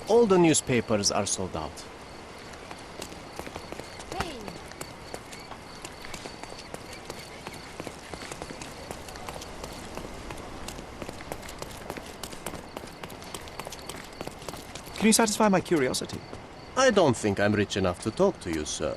All the newspapers are sold out. Can you satisfy my curiosity? I don't think I'm rich enough to talk to you, sir.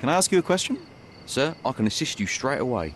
Can I ask you a question? Sir, I can assist you straight away.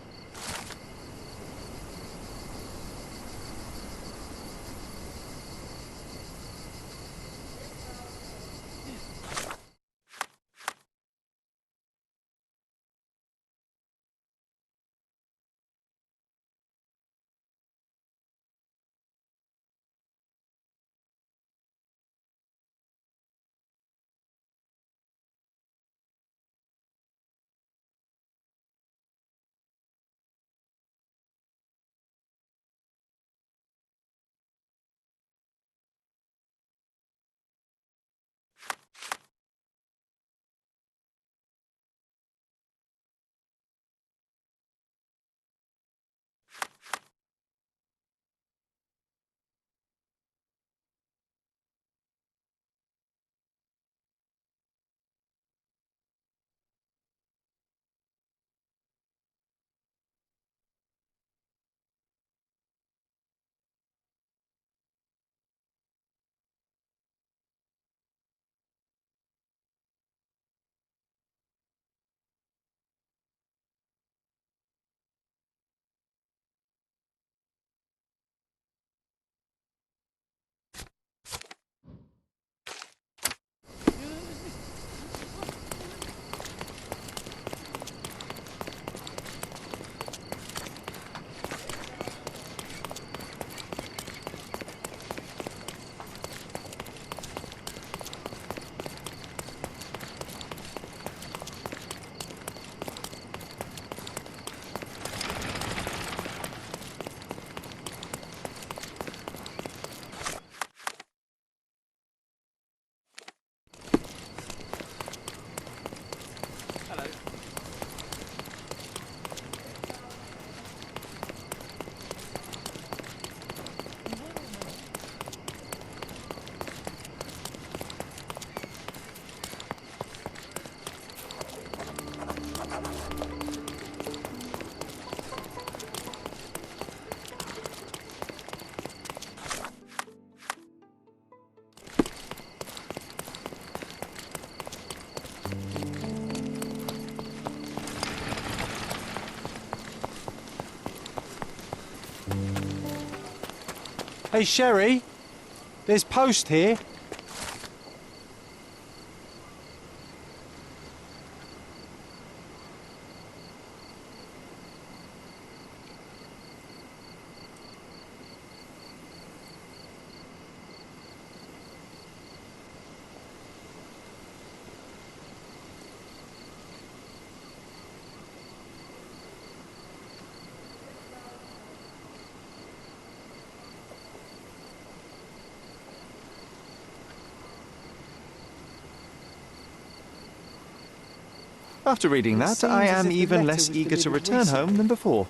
Hey, Sherry, there's post here. After reading It that, I seems as am if the even letter less was eager to delivered return home recently. than before.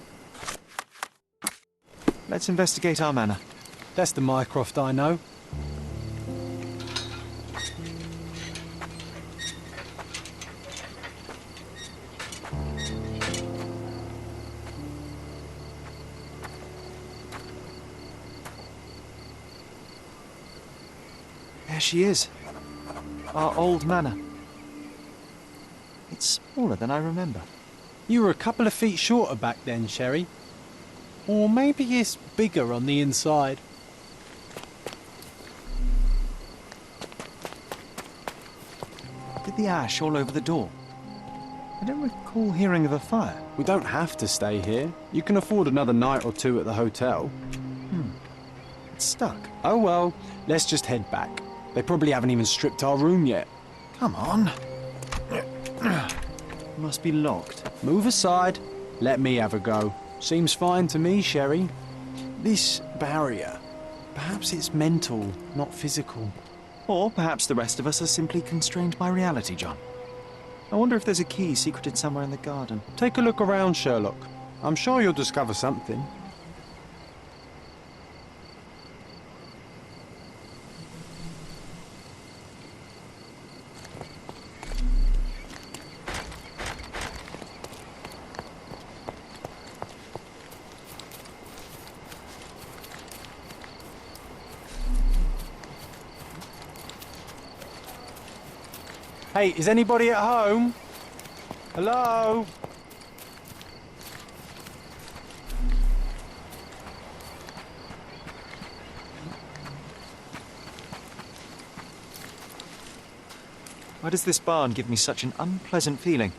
Let's investigate our manor. That's the Mycroft I know. There she is. Our old manor. It's smaller than I remember. You were a couple of feet shorter back then, Sherry. Or maybe it's bigger on the inside. Look at the ash all over the door. I don't recall hearing of a fire. We don't have to stay here. You can afford another night or two at the hotel. It's stuck. Oh well, let's just head back. They probably haven't even stripped our room yet. Come on. Must be locked. Move aside. Let me have a go. Seems fine to me, Sherry. This barrier, perhaps it's mental, not physical. Or perhaps the rest of us are simply constrained by reality, John. I wonder if there's a key secreted somewhere in the garden. Take a look around, Sherlock. I'm sure you'll discover something. Hey, is anybody at home? Hello? Why does this barn give me such an unpleasant feeling?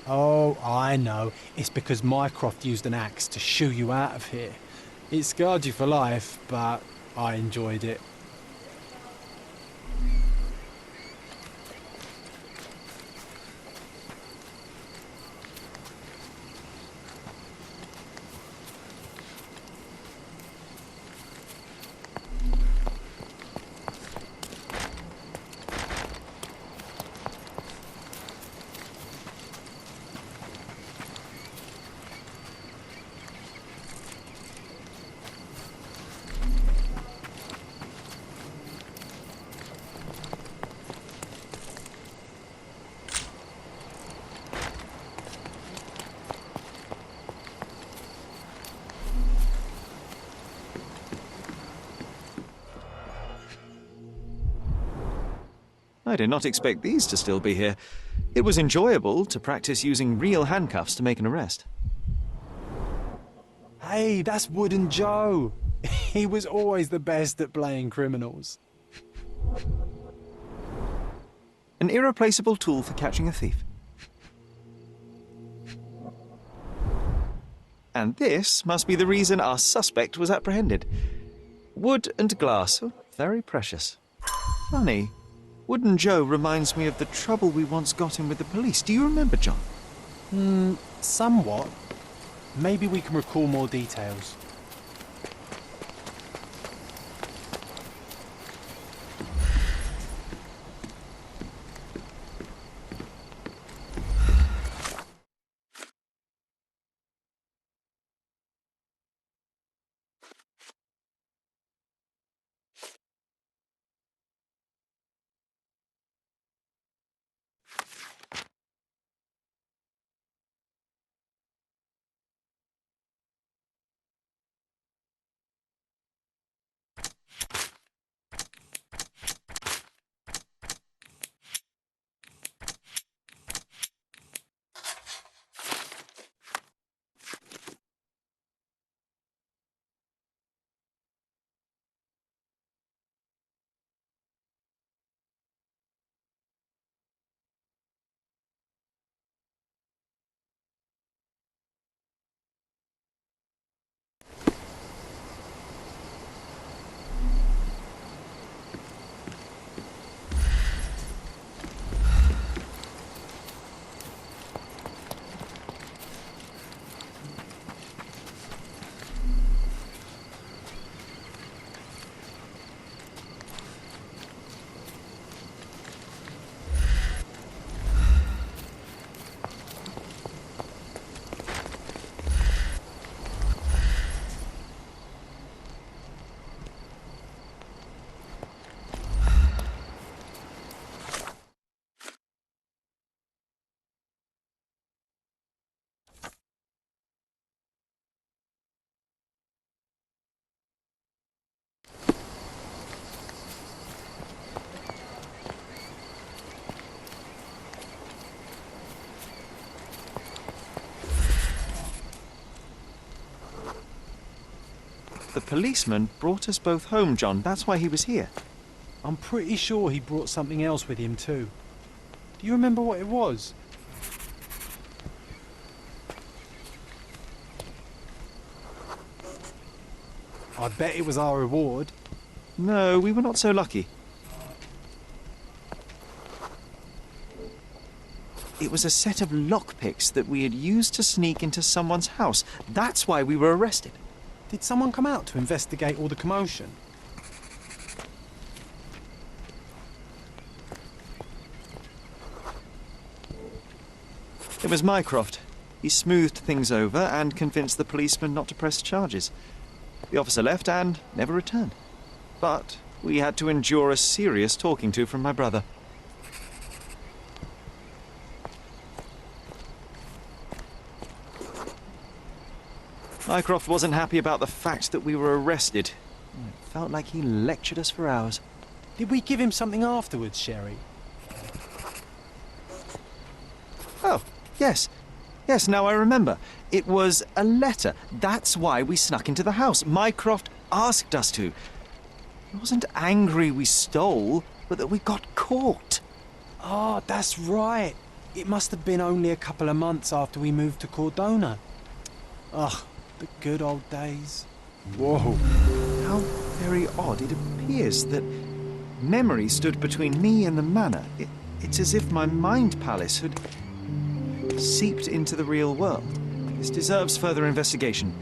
Oh, I know. It's because Mycroft used an axe to shoo you out of here. It scarred you for life, but I enjoyed it. I did not expect these to still be here. It was enjoyable to practice using real handcuffs to make an arrest. Hey, that's Wooden Joe. He was always the best at playing criminals. An irreplaceable tool for catching a thief. And this must be the reason our suspect was apprehended. Wood and glass, oh, very precious. Funny, Wooden Joe reminds me of the trouble we once got in with the police. Do you remember, John? Somewhat. Maybe we can recall more details. The policeman brought us both home, John. That's why he was here. I'm pretty sure he brought something else with him too. Do you remember what it was? I bet it was our reward. No, we were not so lucky. It was a set of lockpicks that we had used to sneak into someone's house. That's why we were arrested. Did someone come out to investigate all the commotion? It was Mycroft. He smoothed things over and convinced the policeman not to press charges. The officer left and never returned. But we had to endure a serious talking to from my brother. Mycroft wasn't happy about the fact that we were arrested. It felt like he lectured us for hours. Did we give him something afterwards, Sherry? Oh, yes. Yes, now I remember. It was a letter. That's why we snuck into the house. Mycroft asked us to. He wasn't angry we stole, but that we got caught. Ah, that's right. It must have been only a couple of months after we moved to Cordona. Ugh, the good old days. Whoa. How very odd. It appears that memory stood between me and the manor. It's as if my mind palace had seeped into the real world. This deserves further investigation.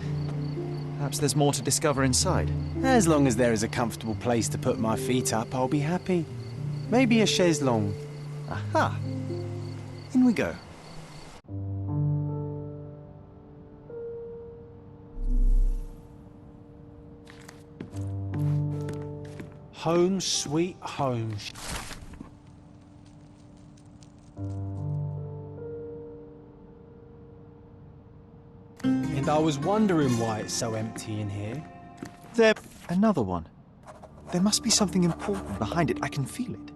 Perhaps there's more to discover inside. As long as there is a comfortable place to put my feet up, I'll be happy. Maybe a chaise longue. Aha! In we go. Home sweet home. And I was wondering why it's so empty in here. There... Another one. There must be something important behind it. I can feel it.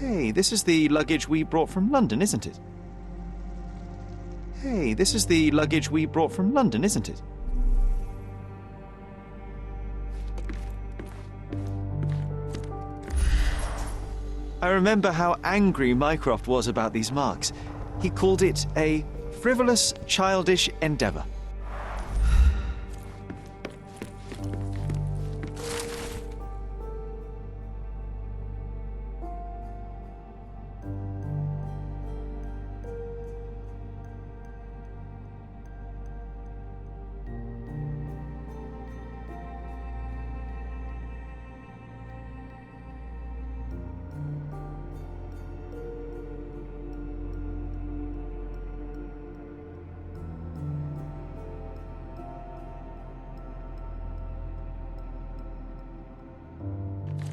Hey, this is the luggage we brought from London, isn't it? Hey, this is the luggage we brought from London, isn't it? I remember how angry Mycroft was about these marks. He called it a frivolous, childish endeavour.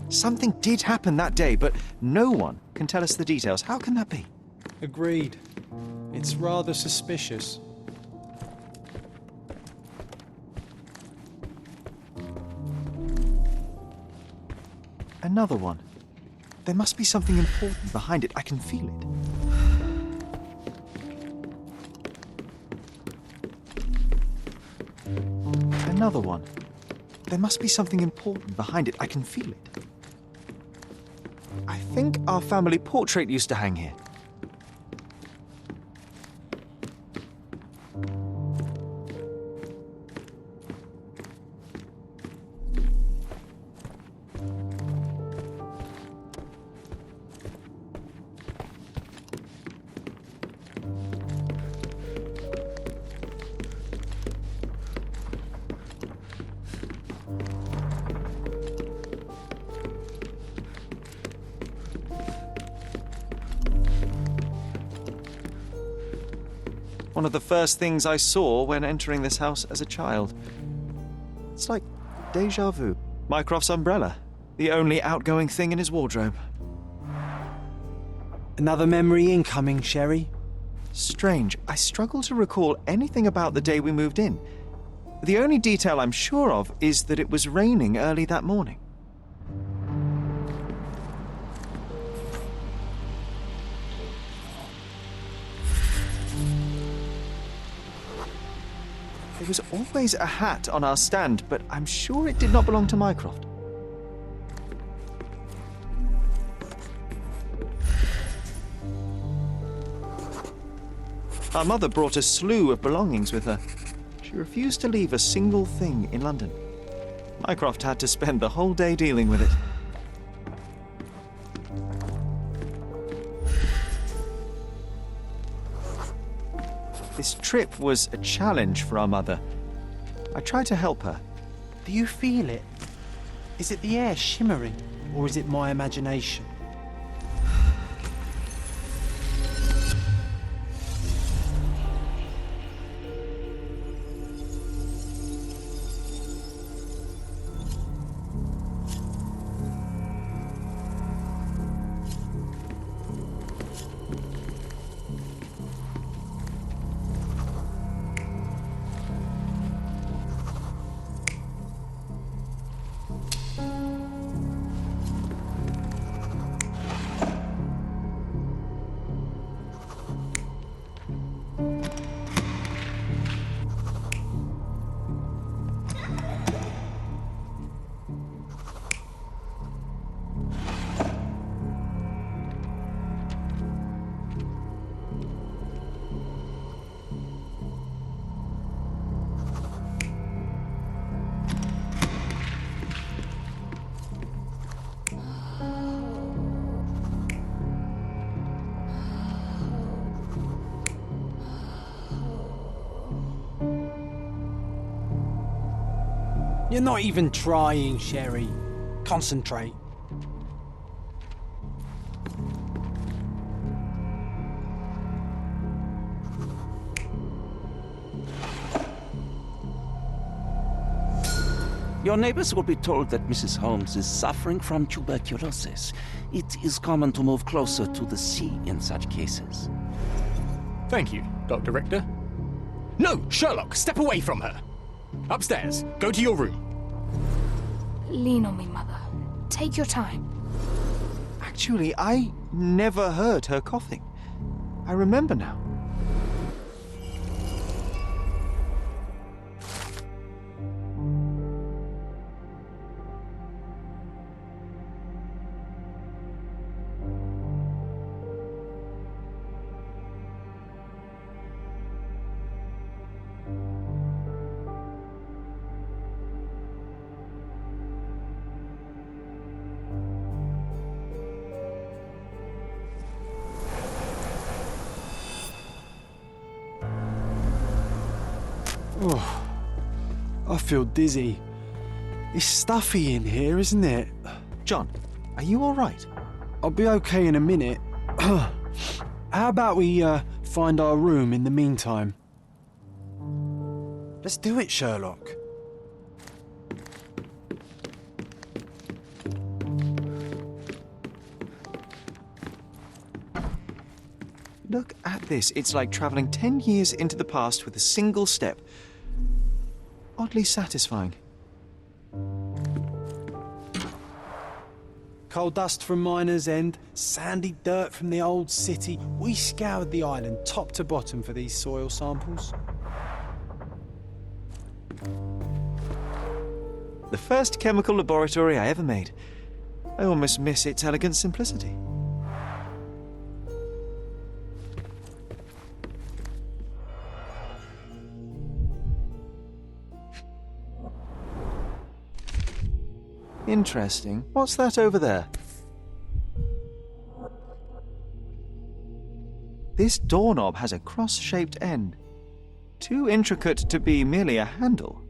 Something did happen that day, but no one can tell us the details. How can that be? Agreed. It's rather suspicious. Another one. There must be something important behind it. I can feel it. Another one. There must be something important behind it. I can feel it. I think our family portrait used to hang here. one of the first things I saw when entering this house as a child. It's like déjà vu. Mycroft's umbrella, the only outgoing thing in his wardrobe. Another memory incoming, Sherry. Strange, I struggle to recall anything about the day we moved in. The only detail I'm sure of is that it was raining early that morning. There was always a hat on our stand, but I'm sure it did not belong to Mycroft. Our mother brought a slew of belongings with her. She refused to leave a single thing in London. Mycroft had to spend the whole day dealing with it. This trip was a challenge for our mother. I tried to help her. Do you feel it? Is it the air shimmering, or is it my imagination? You're not even trying, Sherry. Concentrate. Your neighbors will be told that Mrs. Holmes is suffering from tuberculosis. It is common to move closer to the sea in such cases. Thank you, Dr. Richter. No, Sherlock, step away from her. Upstairs, go to your room. Lean on me, Mother. Take your time. Actually, I never heard her coughing. I remember now. Oh, I feel dizzy. It's stuffy in here, isn't it? John, are you all right? I'll be okay in a minute. How about we find our room in the meantime? Let's do it, Sherlock. Look at this. It's like traveling 10 years into the past with a single step. Oddly satisfying. Coal dust from Miner's End, sandy dirt from the old city. We scoured the island top to bottom for these soil samples. The first chemical laboratory I ever made. I almost miss its elegant simplicity. Interesting. What's that over there? This doorknob has a cross-shaped end. Too intricate to be merely a handle.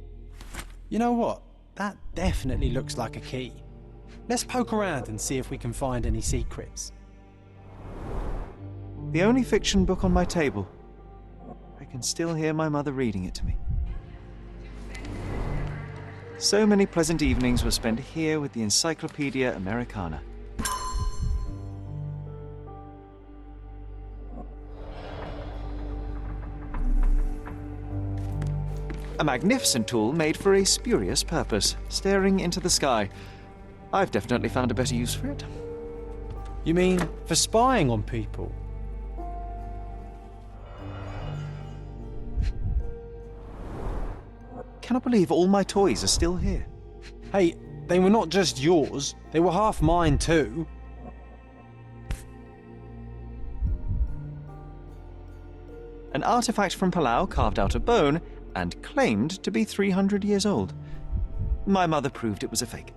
You know what? That definitely looks like a key. Let's poke around and see if we can find any secrets. The only fiction book on my table. I can still hear my mother reading it to me. So many pleasant evenings were spent here with the Encyclopedia Americana. A magnificent tool made for a spurious purpose, staring into the sky. I've definitely found a better use for it. You mean for spying on people? Cannot believe all my toys are still here. Hey, they were not just yours, they were half mine too. An artifact from Palau carved out of bone and claimed to be 300 years old. My mother proved it was a fake.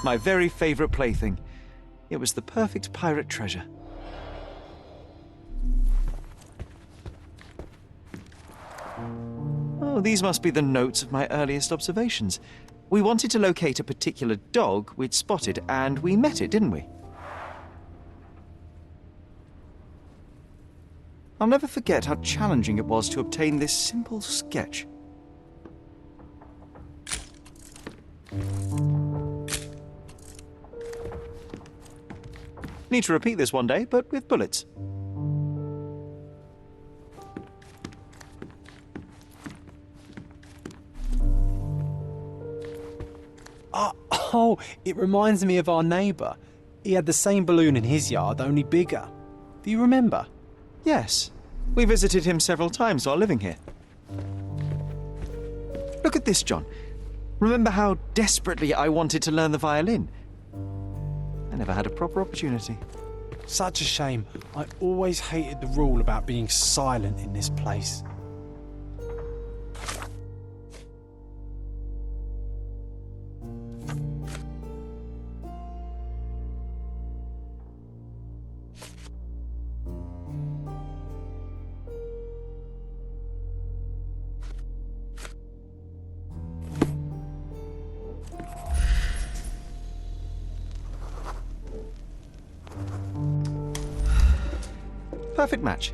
My very favourite plaything. It was the perfect pirate treasure. Oh, these must be the notes of my earliest observations. We wanted to locate a particular dog we'd spotted, and we met it, didn't we? I'll never forget how challenging it was to obtain this simple sketch. Need to repeat this one day, but with bullets. Oh, it reminds me of our neighbour. He had the same balloon in his yard, only bigger. Do you remember? Yes, we visited him several times while living here. Look at this, John. Remember how desperately I wanted to learn the violin? I never had a proper opportunity. Such a shame. I always hated the rule about being silent in this place. Perfect match.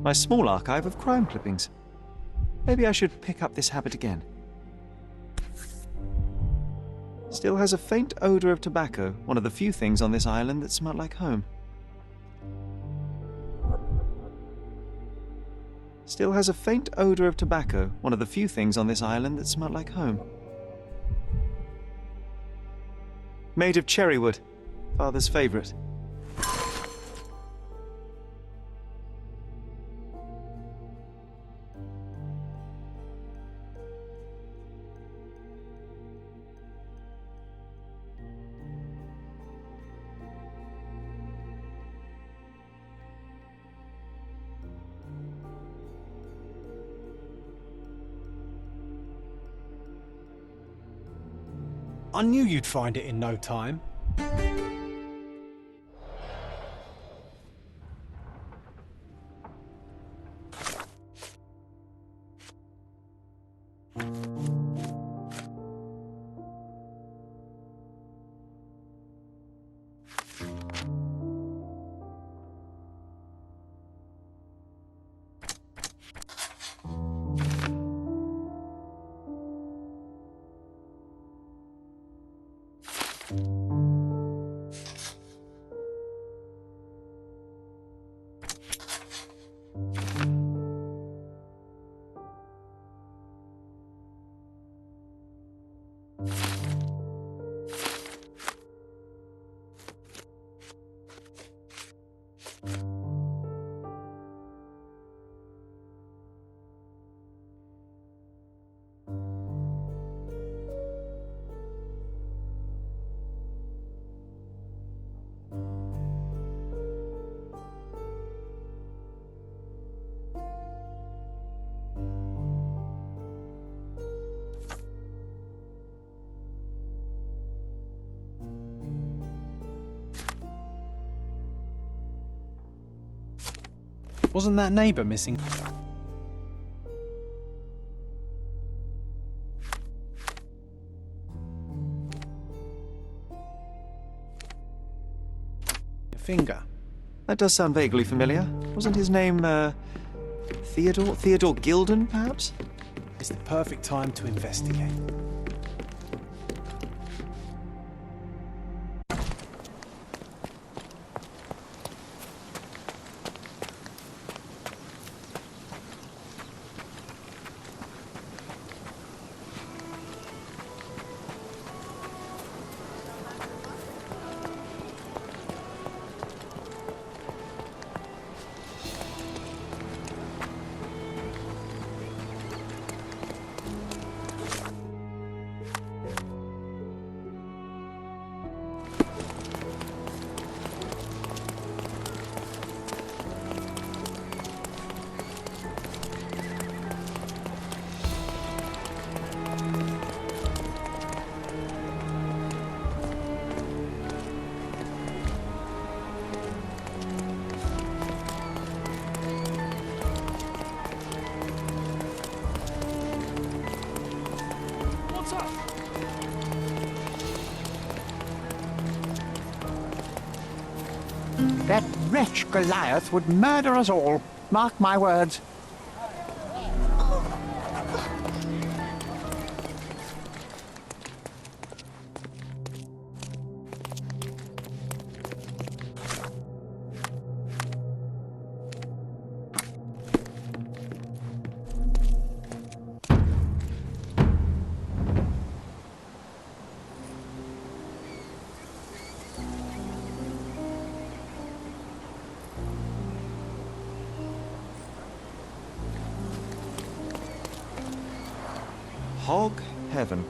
My small archive of crime clippings. Maybe I should pick up this habit again. Still has a faint odour of tobacco, one of the few things on this island that smell like home. Still has a faint odour of tobacco, one of the few things on this island that smell like home. Made of cherry wood. Father's favourite. I knew you'd find it in no time. Wasn't that neighbour missing? A finger. That does sound vaguely familiar. Wasn't his name, Theodore? Theodore Gilden, perhaps? It's the perfect time to investigate. That wretch Goliath would murder us all. Mark my words. Hog heaven.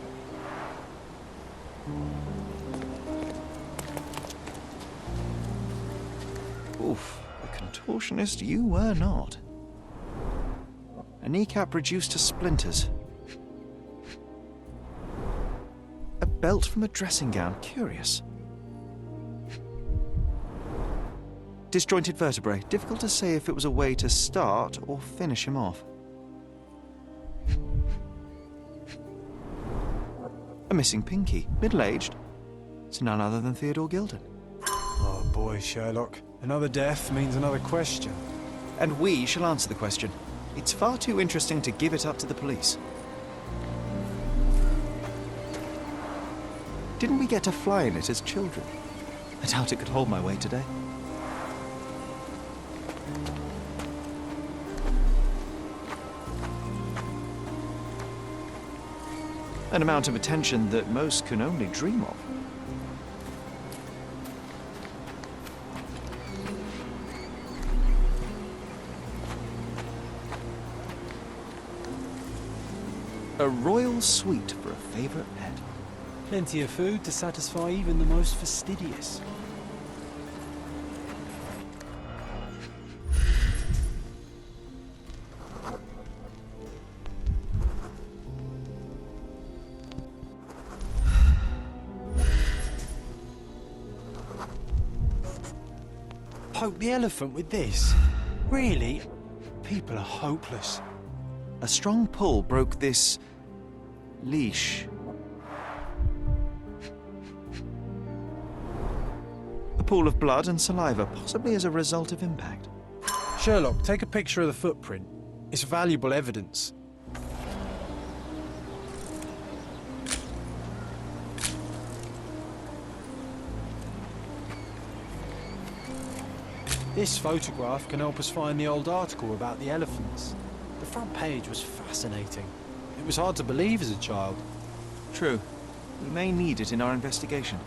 Oof, a contortionist you were not. A kneecap reduced to splinters. A belt from a dressing gown, curious. Disjointed vertebrae, difficult to say if it was a way to start or finish him off. A missing pinky, middle-aged. It's none other than Theodore Gilden. Oh boy, Sherlock. Another death means another question. And we shall answer the question. It's far too interesting to give it up to the police. Didn't we get to fly in it as children? I doubt it could hold my weight today. An amount of attention that most can only dream of. A royal suite for a favourite pet. Plenty of food to satisfy even the most fastidious. Poke the elephant with this? Really? People are hopeless. A strong pull broke this leash. A pool of blood and saliva, possibly as a result of impact. Sherlock, take a picture of the footprint. It's valuable evidence. This photograph can help us find the old article about the elephants. The front page was fascinating. It was hard to believe as a child. True. We may need it in our investigation.